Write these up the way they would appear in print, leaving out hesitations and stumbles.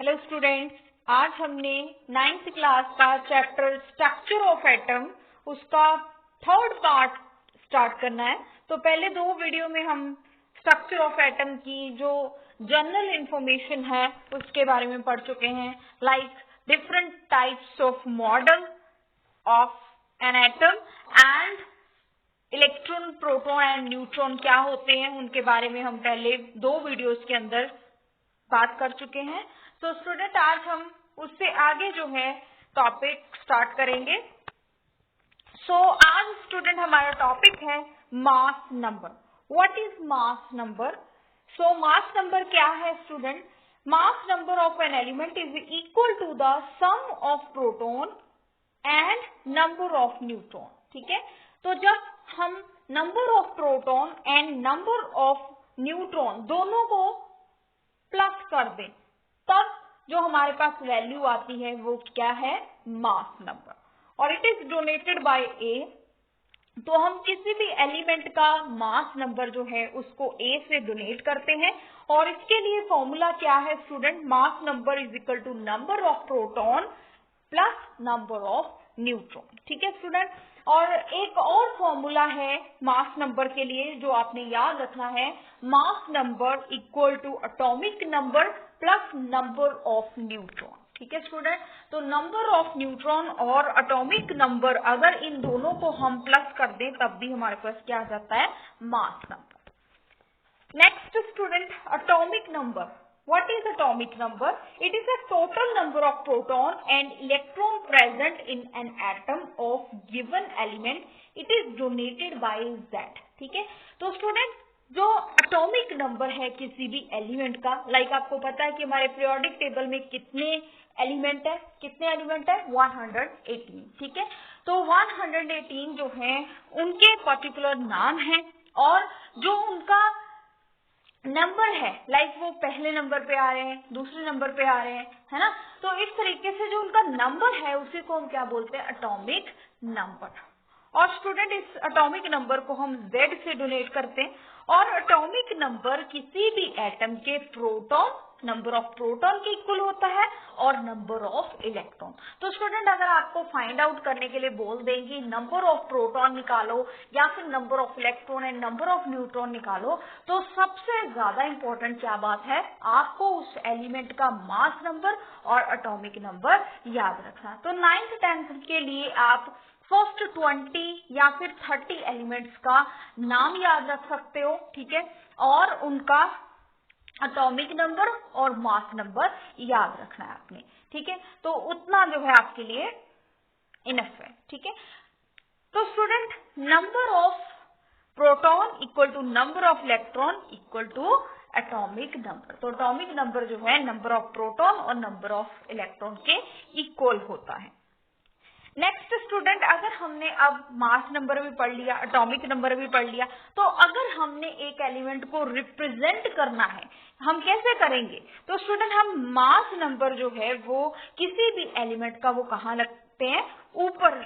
Hello students, आज हमने 9th class का चैप्टर स्ट्रक्चर ऑफ एटम उसका थर्ड पार्ट स्टार्ट करना है। तो पहले दो वीडियो में हम स्ट्रक्चर ऑफ एटम की जो जनरल इंफॉर्मेशन है उसके बारे में पढ़ चुके हैं, like different types of model of an atom and electron, proton and neutron क्या होते हैं उनके बारे में हम पहले दो वीडियोस के अंदर बात कर चुके हैं। तो स्टूडेंट आज हम उससे आगे जो है टॉपिक स्टार्ट करेंगे। आज स्टूडेंट हमारा टॉपिक है mass number. What is mass number? Mass number क्या है student? Mass number of an element is equal to the sum of proton and number of neutron. ठीक है, तो जब हम number of proton and number of neutron दोनों को plus कर दें तब जो हमारे पास वैल्यू आती है वो क्या है? Mass number. और इट इज डोनेटेड बाय ए। तो हम किसी भी एलिमेंट का मास नंबर जो है उसको ए से डोनेट करते हैं और इसके लिए फॉर्मूला क्या है student? Mass number is equal to number of proton plus number of neutron. ठीक है स्टूडेंट, और एक और फॉर्मूला है मास नंबर के लिए जो आपने याद रखना है, mass number equal to atomic number plus number of neutron. ठीक है स्टूडेंट, तो नंबर ऑफ न्यूट्रॉन और एटॉमिक नंबर अगर इन दोनों को हम प्लस कर दें तब भी हमारे पास क्या आ जाता है? Mass number. Next student, atomic number. What is atomic number? It is a total number of proton and electron present in an atom of given element. It is denoted by Z. ठीक है, तो student जो atomic number है किसी भी element का, like आपको पता है कि हमारे पीरियोडिक टेबल में कितने एलिमेंट है? 118। ठीक है, तो 118 जो है उनके पर्टिकुलर नाम है और जो उनका नंबर है, लाइक वो पहले नंबर पे आ रहे हैं, दूसरे नंबर पे आ रहे हैं, है ना? तो इस तरीके से जो उनका नंबर है उसी को हम क्या बोलते हैं? Atomic number. और स्टूडेंट इस एटॉमिक नंबर को हम Z से डोनेट करते हैं और एटॉमिक नंबर किसी भी एटम के प्रोटॉन, नंबर ऑफ प्रोटॉन के इक्वल होता है और नंबर ऑफ इलेक्ट्रॉन। तो स्टूडेंट अगर आपको फाइंड आउट करने के लिए बोल देंगे नंबर ऑफ प्रोटॉन निकालो या फिर number of electron and number of neutron निकालो, तो सबसे ज्यादा इंपॉर्टेंट क्या बात है? आपको उस एलिमेंट का मास नंबर और एटॉमिक नंबर याद रखना। तो 9th 10th के लिए आप फर्स्ट 20 या फिर 30 एलिमेंट्स का नाम याद रख सकते हो। ठीक है, और उनका एटॉमिक नंबर और मास नंबर याद रखना है आपने। ठीक है, तो उतना जो है आपके लिए इनफ है। ठीक है, तो student number of proton equal to number of electron equal to atomic number. तो एटॉमिक नंबर जो है नंबर ऑफ प्रोटॉन और नंबर ऑफ इलेक्ट्रॉन के इक्वल होता है। नेक्स्ट स्टूडेंट, अगर हमने अब मास नंबर भी पढ़ लिया, एटॉमिक नंबर भी पढ़ लिया, तो अगर हमने एक एलिमेंट को रिप्रेजेंट करना है हम कैसे करेंगे? तो स्टूडेंट हम मास नंबर जो है वो किसी भी एलिमेंट का वो कहाँ रखते हैं? ऊपर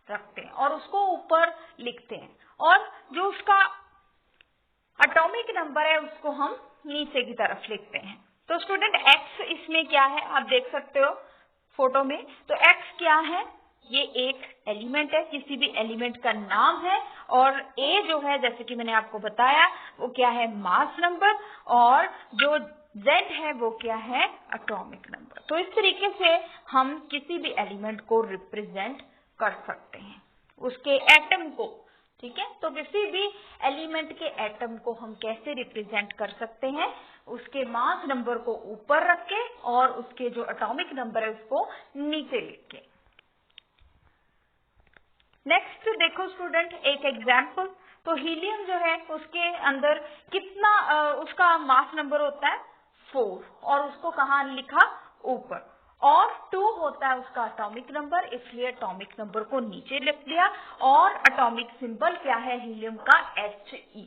रखते हैं और उसको ऊपर लिखते हैं, और जो उसका एटॉमिक नंबर है उसको हम नीचे की तरफ लिखते हैं। तो स्टूडेंट एक्स इसमें क्या है आप देख सकते हो फोटो में। तो एक्स क्या है? ये एक एलिमेंट है, किसी भी एलिमेंट का नाम है, और ए जो है जैसे कि मैंने आपको बताया वो क्या है? मास नंबर, और जो जेड है वो क्या है? Atomic number. तो इस तरीके से हम किसी भी एलिमेंट को रिप्रेजेंट कर सकते हैं, उसके एटम को। ठीक है, तो किसी भी एलिमेंट के एटम को हम कैसे रिप्रेजेंट कर सकते हैं? उसके मास नंबर को ऊपर रख के और उसके जो एटॉमिक नंबर है उसको नीचे लिख के। नेक्स्ट देखो स्टूडेंट एक एग्जाम्पल। तो हीलियम जो है उसके अंदर कितना उसका मास नंबर होता है? 4, और उसको कहाँ लिखा? ऊपर। और 2 होता है उसका एटॉमिक नंबर, इसलिए एटॉमिक नंबर को नीचे लिख दिया, और एटॉमिक सिंबल क्या है हीलियम का? He।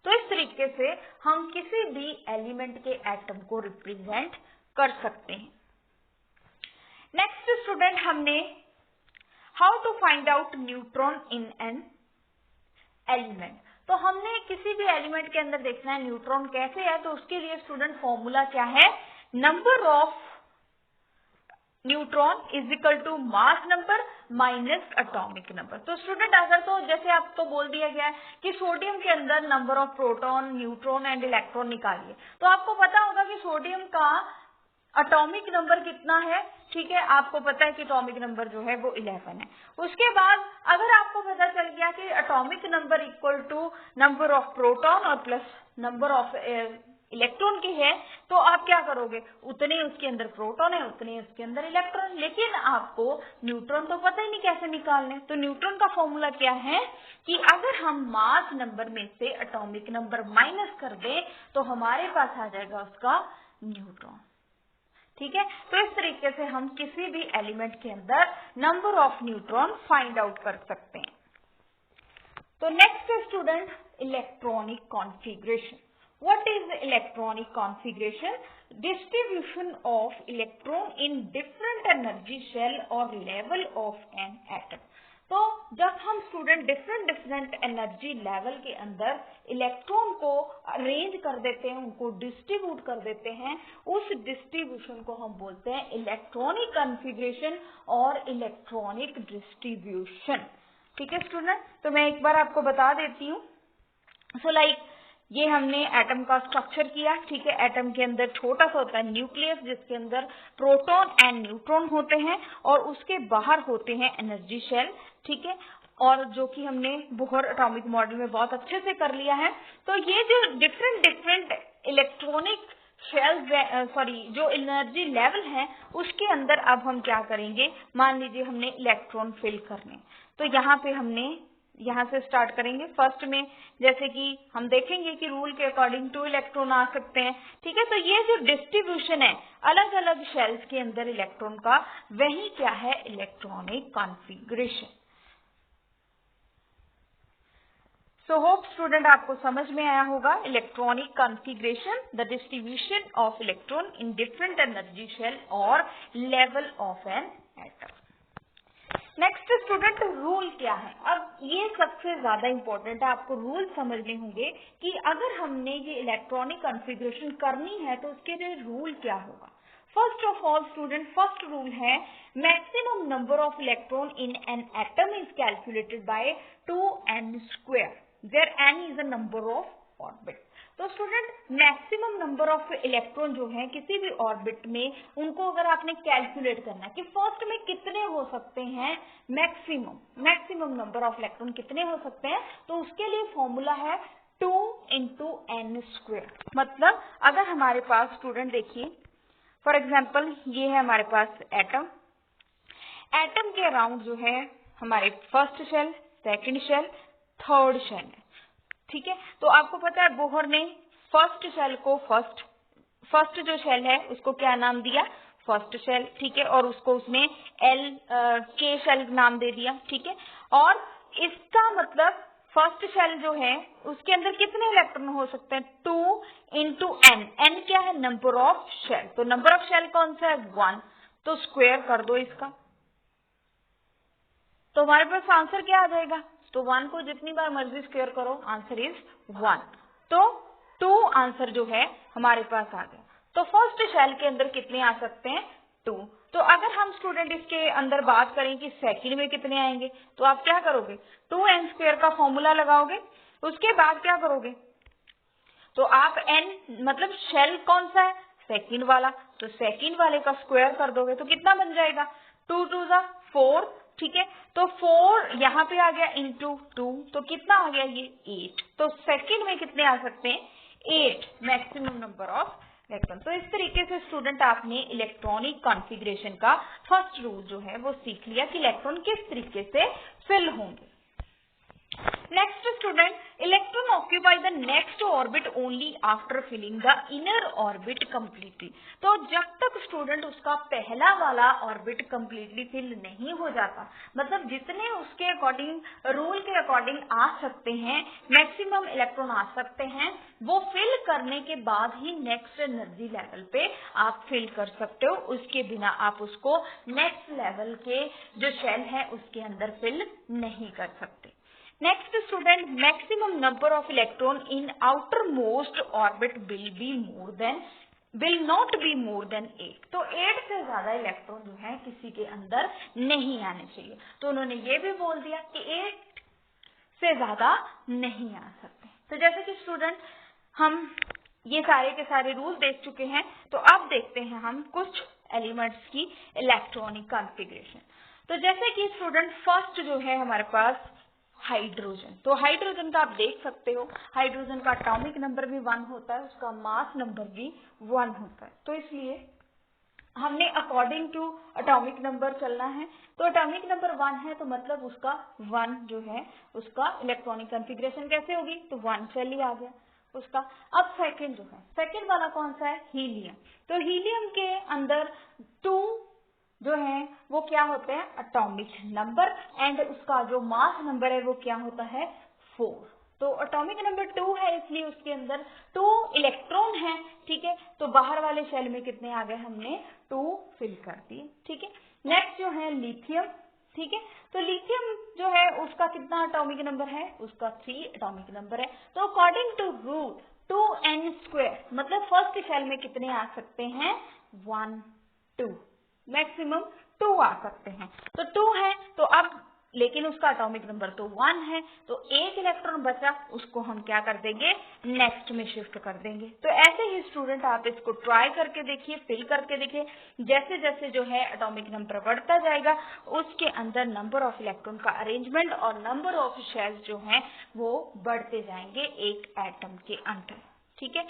तो इस तरीके से हम किसी भी एलिमेंट के एटम को रिप्रेजेंट कर सकते हैं। नेक्स्ट स्टूडेंट हमने how to find out neutron in an element. तो हमने किसी भी एलिमेंट के अंदर देखना है न्यूट्रॉन कैसे है, तो उसके लिए स्टूडेंट फॉर्मूला क्या है? Number of neutron is equal to mass number minus atomic number. तो स्टूडेंट अगर तो जैसे आपको बोल दिया गया है कि सोडियम के अंदर number of proton, neutron and electron निकालिए, तो आपको पता होगा कि सोडियम का एटॉमिक नंबर कितना है, ठीक है, आपको पता है कि एटॉमिक नंबर जो है वो 11 है। उसके बाद अगर आपको पता चल गया कि atomic number equal to number of proton और प्लस नंबर ऑफ इलेक्ट्रॉन की है, तो आप क्या करोगे, उतने उसके अंदर प्रोटॉन है उतने उसके अंदर इलेक्ट्रॉन। लेकिन आपको न्यूट्रॉन तो पता ही नहीं कैसे निकालने, तो न्यूट्रॉन का फॉर्मूला क्या है कि अगर हम मास नंबर में से एटॉमिक नंबर माइनस कर दें तो हमारे पास आ जाएगा उसका न्यूट्रॉन। ठीक है, तो इस तरीके से हम किसी भी एलिमेंट के अंदर number of neutron find out कर सकते हैं। तो next student, electronic configuration. What is the electronic configuration? Distribution of electron in different energy shell or level of an atom. तो जब हम स्टूडेंट डिफरेंट एनर्जी लेवल के अंदर इलेक्ट्रॉन को अरेंज कर देते हैं, उनको डिस्ट्रीब्यूट कर देते हैं, उस डिस्ट्रीब्यूशन को हम बोलते हैं इलेक्ट्रॉनिक कॉन्फ़िगरेशन और इलेक्ट्रॉनिक डिस्ट्रीब्यूशन। ठीक है स्टूडेंट, तो मैं एक बार आपको बता देती हूँ। सो लाइक ये हमने एटम का स्ट्रक्चर किया, ठीक है, एटम के अंदर छोटा सा होता है न्यूक्लियस जिसके अंदर प्रोटॉन एंड न्यूट्रॉन होते हैं और उसके बाहर होते हैं एनर्जी शेल, ठीक है, और जो कि हमने बोहर एटॉमिक मॉडल में बहुत अच्छे से कर लिया है। तो ये जो डिफरेंट इलेक्ट्रॉनिक शेल्स जो एनर्जी लेवल है उसके अंदर अब हम क्या करेंगे, मान लीजिए हमने इलेक्ट्रॉन फिल करने, तो यहाँ पे हमने यहाँ से स्टार्ट करेंगे। फर्स्ट में जैसे कि हम देखेंगे कि रूल के अकॉर्डिंग 2 इलेक्ट्रॉन आ सकते हैं, ठीक है, तो ये जो डिस्ट्रीब्यूशन है अलग अलग शेल्स के अंदर इलेक्ट्रॉन का, वही क्या है, electronic configuration. So hope student आपको समझ में आया होगा electronic configuration, the distribution of electron in different energy shell और level of an atom. Next student, rule क्या है। अब ये सबसे ज्यादा इंपॉर्टेंट है, आपको रूल समझने होंगे कि अगर हमने ये इलेक्ट्रॉनिक कॉन्फ़िगरेशन करनी है तो उसके लिए रूल क्या होगा। First of all student, first rule है maximum number of electron in an atom is calculated by 2n², where n is a number of orbit. तो student, maximum number of electron जो है किसी भी ऑर्बिट में, उनको अगर आपने कैलकुलेट करना है कि फर्स्ट में कितने हो सकते हैं, मैक्सिमम नंबर ऑफ इलेक्ट्रॉन कितने हो सकते हैं, तो उसके लिए फॉर्मूला है 2 × n²। मतलब अगर हमारे पास स्टूडेंट देखिए, फॉर एग्जाम्पल ये है हमारे पास एटम के अराउंड जो है हमारे first shell, second shell, third shell है, ठीक है। तो आपको पता है बोहर ने फर्स्ट शेल को फर्स्ट जो शेल है उसको क्या नाम दिया, फर्स्ट शेल, ठीक है, और उसको उसने के शेल नाम दे दिया, ठीक है। और इसका मतलब फर्स्ट शेल जो है उसके अंदर कितने इलेक्ट्रॉन हो सकते हैं, 2 × n। n क्या है, नंबर ऑफ शेल, तो नंबर ऑफ शेल कौन सा है, 1, तो स्क्वायर कर दो इसका, तो हमारे पास आंसर क्या आ जाएगा, तो 1 को जितनी बार मर्जी स्क्वायर करो, आंसर इज 1, तो 2 आंसर जो है हमारे पास आ गया। तो फर्स्ट शेल के अंदर कितने आ सकते हैं, 2। तो अगर हम स्टूडेंट इसके अंदर बात करें कि सेकंड में कितने आएंगे, तो आप क्या करोगे, 2n² का फॉर्मूला लगाओगे, उसके बाद क्या करोगे, तो आप n मतलब शेल कौन सा है, सेकंड वाला, तो सेकंड वाले का स्क्वायर कर दोगे तो कितना बन जाएगा, 2 × 2 = 4, ठीक है। तो 4 यहाँ पे आ गया × 2, तो कितना आ गया ये 8। तो सेकंड में कितने आ सकते हैं, 8 मैक्सिमम नंबर ऑफ इलेक्ट्रॉन। तो इस तरीके से स्टूडेंट आपने इलेक्ट्रॉनिक कॉन्फ़िगरेशन का फर्स्ट रूल जो है वो सीख लिया कि इलेक्ट्रॉन किस तरीके से फिल होंगे। Next student, electron occupy the next orbit only after filling the inner orbit completely. तो जब तक स्टूडेंट उसका पहला वाला ऑर्बिट कंप्लीटली फिल नहीं हो जाता, मतलब जितने उसके अकॉर्डिंग रूल के अकॉर्डिंग आ सकते हैं, मैक्सिमम इलेक्ट्रॉन आ सकते हैं, वो फिल करने के बाद ही नेक्स्ट एनर्जी लेवल पे आप फिल कर सकते हो, उसके बिना आप उसको नेक्स्ट लेवल के जो शेल है उसके अंदर फिल नहीं कर सकते। Next student, maximum number of electron in outermost orbit will be more than will not be more than 8। तो 8 से ज्यादा इलेक्ट्रॉन जो है किसी के अंदर नहीं आने चाहिए। तो उन्होंने ये भी बोल दिया कि 8 से ज्यादा नहीं आ सकते। तो जैसे कि स्टूडेंट हम ये सारे के सारे रूल देख चुके हैं, तो अब देखते हैं हम कुछ एलिमेंट्स की इलेक्ट्रॉनिक कॉन्फ़िगरेशन। तो जैसे कि स्टूडेंट फर्स्ट जो है हमारे पास हाइड्रोजन। तो हाइड्रोजन का आप देख सकते हो, हाइड्रोजन का एटॉमिक नंबर भी 1 होता है, उसका मास नंबर भी 1 होता है। तो इसलिए हमने अकॉर्डिंग टू एटॉमिक नंबर चलना है। तो एटॉमिक नंबर 1 है, तो मतलब उसका 1 जो है उसका इलेक्ट्रॉनिक कॉन्फ़िगरेशन कैसे होगी, तो 1 सेल ही आ गया उसका। अब सेकंड जो है, सेकंड वाला कौन सा है, हीलियम। तो हीलियम के अंदर 2 जो है वो क्या होते हैं, एटॉमिक नंबर, एंड उसका जो मास नंबर है वो क्या होता है, 4। तो एटॉमिक नंबर 2 है, इसलिए उसके अंदर 2 इलेक्ट्रॉन है। ठीक है, तो बाहर वाले शेल में कितने आ गए, हमने 2 फिल कर दिए। ठीक है, नेक्स्ट जो है लिथियम। ठीक है, तो लिथियम जो है उसका कितना एटॉमिक नंबर है, उसका 3 एटॉमिक नंबर है। तो अकॉर्डिंग टू रूल 2n², मतलब फर्स्ट शेल में कितने आ सकते हैं, 1 2, मैक्सिमम 2 आ सकते हैं। तो 2 है, तो अब लेकिन उसका एटॉमिक नंबर तो 1 है, तो एक इलेक्ट्रॉन बचा, उसको हम क्या कर देंगे, नेक्स्ट में शिफ्ट कर देंगे। तो ऐसे ही स्टूडेंट आप इसको ट्राई करके देखिए, फिल करके देखिए। जैसे जैसे जो है एटॉमिक नंबर बढ़ता जाएगा, उसके अंदर नंबर ऑफ इलेक्ट्रॉन का अरेंजमेंट और नंबर ऑफ शेल्स जो है वो बढ़ते जाएंगे एक एटम के अंदर। ठीक है,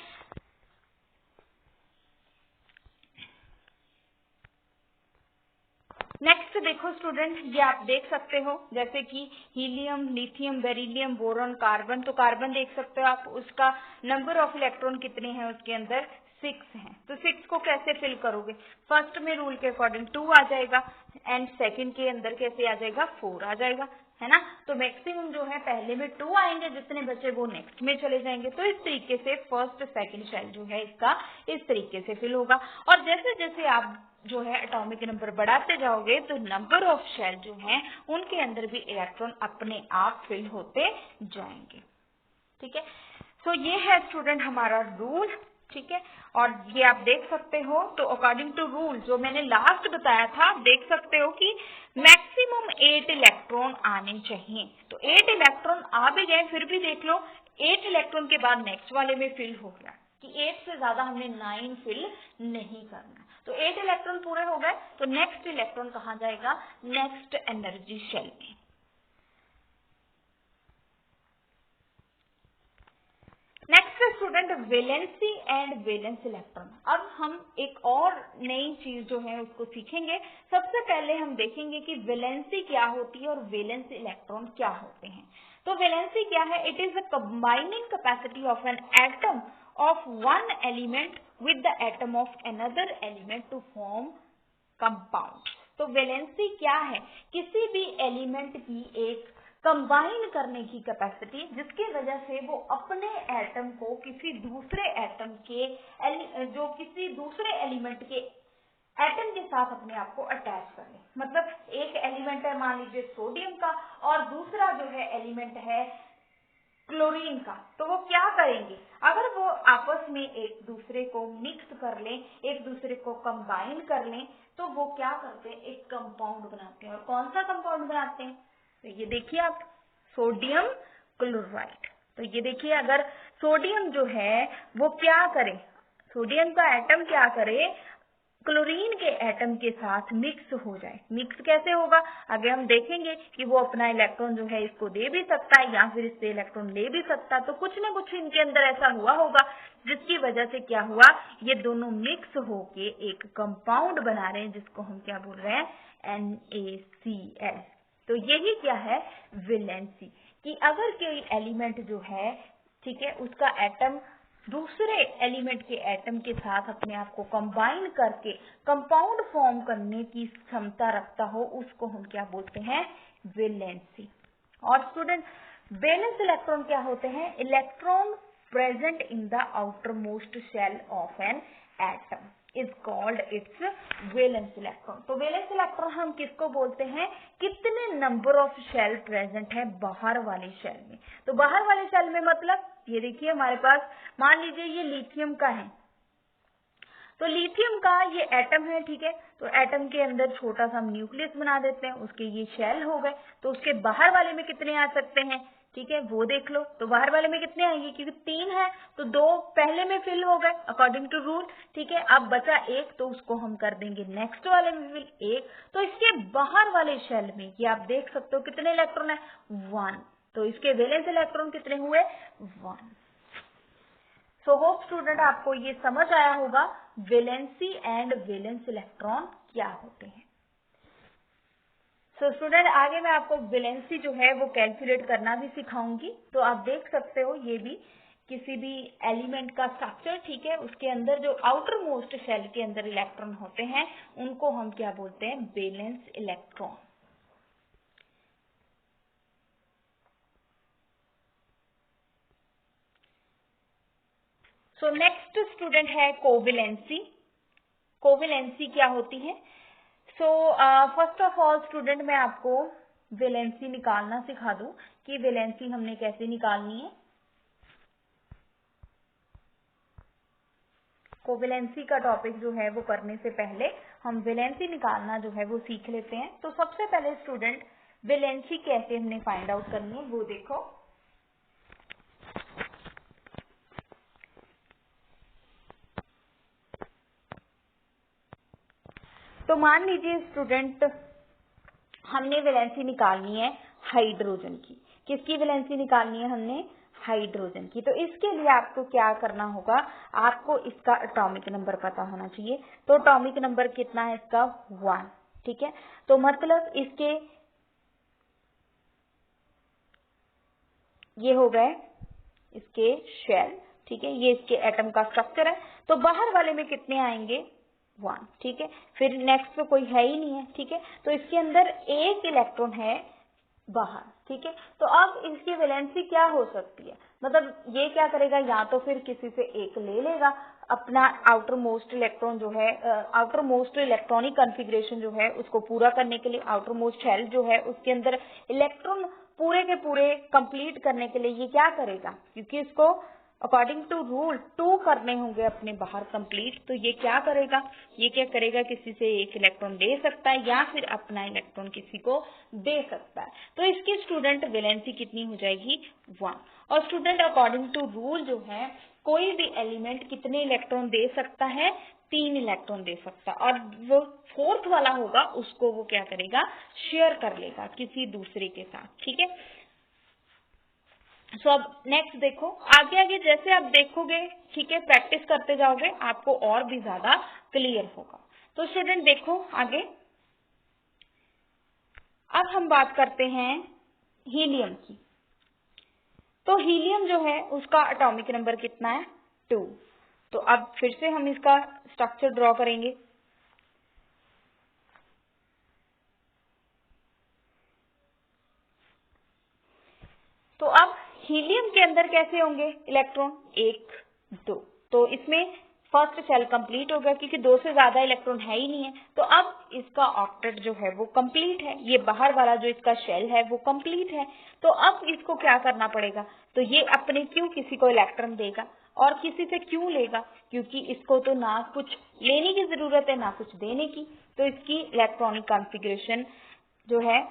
नेक्स्ट देखो स्टूडेंट, ये आप देख सकते हो जैसे कि helium, lithium, beryllium, boron, carbon. तो कार्बन देख सकते हो आप, उसका नंबर ऑफ इलेक्ट्रॉन कितने हैं उसके अंदर, 6 हैं। तो 6 को कैसे फिल करोगे, फर्स्ट में रूल के अकॉर्डिंग 2 आ जाएगा, एंड सेकंड के अंदर कैसे आ जाएगा, 4 आ जाएगा, है ना। तो मैक्सिमम जो है पहले में 2 आएंगे, जितने बचे वो नेक्स्ट में चले जाएंगे। तो इस तरीके से फर्स्ट सेकंड शेल जो है इसका इस तरीके से फिल होगा। और जैसे जैसे आप जो है एटॉमिक नंबर बढ़ाते जाओगे, तो नंबर ऑफ शेल जो हैं उनके अंदर भी इलेक्ट्रॉन अपने आप फिल होते जाएंगे। ठीक है, सो ये है स्टूडेंट हमारा रूल। ठीक है, और ये आप देख सकते हो, तो अकॉर्डिंग टू रूल जो मैंने लास्ट बताया था, आप देख सकते हो कि मैक्सिमम 8 इलेक्ट्रॉन आने चाहिए। तो 8 इलेक्ट्रॉन आ भी गए, फिर भी देख लो 8 इलेक्ट्रॉन के बाद नेक्स्ट वाले में फिल हो गया, कि 8 से ज्यादा हमने 9 फिल नहीं करना। तो 8 इलेक्ट्रॉन पूरे हो गए, तो नेक्स्ट इलेक्ट्रॉन कहाँ जाएगा, नेक्स्ट एनर्जी शेल में। Next student valency and valence electron. अब हम एक और नई चीज जो है उसको सीखेंगे। सबसे पहले हम देखेंगे कि वैलेंसी क्या होती है और वैलेंस इलेक्ट्रॉन क्या होते हैं। तो वैलेंसी क्या है, it is the combining capacity of an atom of one element with the atom of another element to form compound. तो वैलेंसी क्या है, किसी भी एलिमेंट की एक कंबाइन करने की कैपेसिटी, जिसकी वजह से वो अपने एटम को किसी दूसरे एटम के जो किसी दूसरे एलिमेंट के एटम के साथ अपने आप को अटैच करे। मतलब एक एलिमेंट है मान लीजिए सोडियम का, और दूसरा जो है एलिमेंट है क्लोरीन का। तो वो क्या करेंगे, अगर वो आपस में एक दूसरे को मिक्स कर लें, एक दूसरे को कंबाइन कर लें, तो वो क्या करते हैं, एक कंपाउंड बनाते हैं। और कौन सा कंपाउंड बनाते हैं, तो ये देखिए आप, सोडियम क्लोराइड। तो ये देखिए, अगर सोडियम जो है वो क्या करे, सोडियम का एटम क्या करे, क्लोरीन के एटम के साथ मिक्स हो जाए। मिक्स कैसे होगा, आगे हम देखेंगे कि वो अपना इलेक्ट्रॉन जो है इसको दे भी सकता है या फिर इससे इलेक्ट्रॉन ले भी सकता है। तो कुछ ना कुछ इनके अंदर ऐसा हुआ होगा जिसकी वजह से क्या हुआ, ये दोनों मिक्स होके एक कंपाउंड बना रहे हैं, जिसको हम क्या बोल रहे हैं, NaCl। तो यही क्या है, वैलेंसी, कि अगर कोई एलिमेंट जो है, ठीक है, उसका एटम दूसरे एलिमेंट के एटम के साथ अपने आप को कंबाइन करके कंपाउंड फॉर्म करने की क्षमता रखता हो, उसको हम क्या बोलते हैं, वैलेंसी। और स्टूडेंट वैलेंस इलेक्ट्रॉन क्या होते हैं, electron present in the outermost shell of an atom is called its valence electron. तो वैलेंस इलेक्ट्रॉन हम किसको बोलते हैं, कितने नंबर ऑफ शेल प्रेजेंट है बाहर वाले शेल में। तो बाहर वाले शेल में मतलब ये देखिए हमारे पास, मान लीजिए ये लिथियम का है, तो लिथियम का ये एटम है, ठीक है। तो एटम के अंदर छोटा सा हम न्यूक्लियस बना देते हैं, उसके ये शेल हो गए। तो उसके बाहर वाले में कितने आ सकते हैं, ठीक है, वो देख लो। तो बाहर वाले में कितने आएंगे, क्योंकि 3 है तो 2 पहले में फिल हो गए अकॉर्डिंग टू रूल, ठीक है। अब बचा 1, तो उसको हम कर देंगे नेक्स्ट वाले में फिल 1। तो इसके बाहर वाले शेल में ये आप देख सकते हो कितने इलेक्ट्रॉन है, 1। तो इसके वैलेंस इलेक्ट्रॉन कितने हुए, 1। सो होप स्टूडेंट आपको ये समझ आया होगा वैलेंसी एंड वैलेंस इलेक्ट्रॉन क्या होते हैं। सो स्टूडेंट आगे मैं आपको वैलेंसी जो है वो कैलकुलेट करना भी सिखाऊंगी। तो आप देख सकते हो ये भी किसी भी एलिमेंट का स्ट्रक्चर, ठीक है, उसके अंदर जो आउटर मोस्ट शेल के अंदर इलेक्ट्रॉन होते हैं उनको हम क्या बोलते हैं, valence electron. So next student है कोवैलेंसी। कोवैलेंसी क्या होती है। So first of all student मैं आपको वैलेंसी निकालना सिखा दूं कि वैलेंसी हमने कैसे निकालनी है। कोवैलेंसी का टॉपिक जो है वो करने से पहले हम वैलेंसी निकालना जो है वो सीख लेते हैं। तो सबसे पहले स्टूडेंट वैलेंसी कैसे हमने फाइंड आउट करनी है वो देखो। तो मान लीजिए स्टूडेंट हमने वैलेंसी निकालनी है हाइड्रोजन की। किसकी वैलेंसी निकालनी है हमने, हाइड्रोजन की। तो इसके लिए आपको क्या करना होगा, आपको इसका एटॉमिक नंबर पता होना चाहिए। तो एटॉमिक नंबर कितना है इसका, 1, ठीक है। तो मतलब इसके ये हो गए इसके शेल, ठीक है, ये इसके एटम का स्ट्रक्चर है। तो बाहर वाले में कितने आएंगे, 1, ठीक है। फिर नेक्स्ट तो कोई है ही नहीं है, ठीक है। तो इसके अंदर 1 इलेक्ट्रॉन है बाहर, ठीक है। तो अब इसकी वैलेंसी क्या हो सकती है, मतलब ये क्या करेगा, या तो फिर किसी से 1 ले लेगा अपना आउटर मोस्ट इलेक्ट्रॉन जो है, आउटर मोस्ट इलेक्ट्रॉनिक कॉन्फ़िगरेशन जो है उसको पूरा करने के लिए, आउटर मोस्ट शेल जो है उसके अंदर इलेक्ट्रॉन पूरे के पूरे कंप्लीट करने के लिए ये क्या करेगा, क्योंकि इसको अकॉर्डिंग टू रूल 2 करने होंगे अपने बाहर कंप्लीट। तो ये क्या करेगा, ये क्या करेगा, किसी से 1 इलेक्ट्रॉन दे सकता है या फिर अपना इलेक्ट्रॉन किसी को दे सकता है। तो इसकी स्टूडेंट वैलेंसी कितनी हो जाएगी, 1। और स्टूडेंट अकॉर्डिंग टू रूल जो है कोई भी एलिमेंट कितने इलेक्ट्रॉन दे सकता है, 3 इलेक्ट्रॉन दे सकता है। और वो 4th वाला होगा उसको वो क्या करेगा, शेयर कर लेगा किसी दूसरे के साथ, ठीक है। सो अब नेक्स्ट देखो, आगे आगे जैसे आप देखोगे, ठीक है, प्रैक्टिस करते जाओगे आपको और भी ज्यादा क्लियर होगा। तो स्टूडेंट देखो आगे, अब हम बात करते हैं हीलियम की। तो हीलियम जो है उसका एटॉमिक नंबर कितना है, 2। तो अब फिर से हम इसका स्ट्रक्चर ड्रॉ करेंगे। तो अब हीलियम के अंदर कैसे होंगे इलेक्ट्रॉन, 1 2। तो इसमें फर्स्ट शेल कंप्लीट हो गया क्योंकि 2 से ज्यादा इलेक्ट्रॉन है ही नहीं है। तो अब इसका ऑक्टेट जो है वो कंप्लीट है, ये बाहर वाला जो इसका शेल है वो कंप्लीट है। तो अब इसको क्या करना पड़ेगा, तो ये अपने क्यों किसी को इलेक्ट्रॉन देगा और किसी से क्यों लेगा, क्योंकि इसको तो ना कुछ लेने की जरूरत है ना कुछ देने की। तो इसकी इलेक्ट्रॉनिक कॉन्फ़िगरेशन जो है